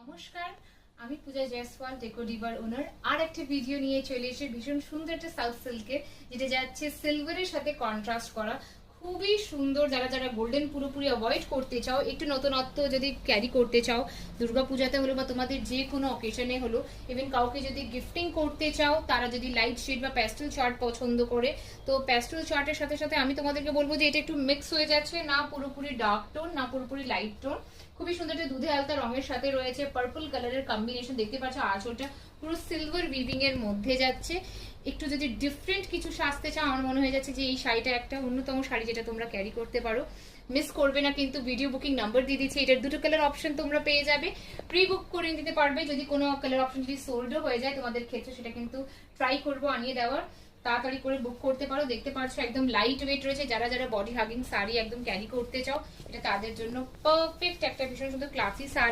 নমস্কার, আমি পূজা জয়সওয়াল, ডেকো ডিভার ওনার। আর একটা ভিডিও নিয়ে চলে এসে ভীষণ সুন্দর একটা সাউথ সিল্কের, যেটা যাচ্ছে সিলভারের সাথে কন্ট্রাস্ট করা, খুবই সুন্দর। যারা যারা গোল্ডেন পুরোপুরি অ্যাভয়েড করতে চাও, একটু নতুনত্ব যদি ক্যারি করতে চাও, দুর্গাপূজাতে হলো বা তোমাদের যে কোনো অকেশনে হলো, ইভেন কাউকে যদি গিফটিং করতে চাও, তারা যদি লাইট শেড বা প্যাস্টেল চার্ট পছন্দ করে, তো প্যাস্টেল চার্টের সাথে সাথে আমি তোমাদেরকে বলবো যে এটা একটু মিক্স হয়ে যাচ্ছে, না পুরোপুরি ডার্ক টোন না পুরোপুরি লাইট টোন। খুবই সুন্দর একটা দুধে আলতা রঙের সাথে রয়েছে পার্পল কালারের কম্বিনেশন। দেখতে পাচ্ছ আঁচলটা পুরো সিলভার উইভিং এর মধ্যে যাচ্ছে। একটু যদি ডিফারেন্ট কিছু সাজতে চাও, আমার মনে হয়ে যাচ্ছে যে এই শাড়িটা একটা অন্যতম শাড়ি যেটা তোমরা ক্যারি করতে পারো। মিস করবে না কিন্তু। ভিডিও বুকিং নাম্বার দিয়ে দিচ্ছি, এটার দুটো কালার অপশন তোমরা পেয়ে যাবে। প্রি বুক করে নিতে পারবে। যদি কোনো কালার অপশন যদি সোল্ডও হয়ে যায় তোমাদের ক্ষেত্রে, সেটা কিন্তু ট্রাই করবো আনিয়ে দেওয়ার। তাড়াতাড়ি করে বুক করতে পারো। দেখতে পাচ্ছ একদম লাইট ওয়েট রয়েছে। যারা যারা বডি হাগিং শাড়ি একদম ক্যারি করতে চাও, এটা তাদের জন্য পারফেক্ট একটা ভীষণ সুন্দর ক্লাসি শাড়ি।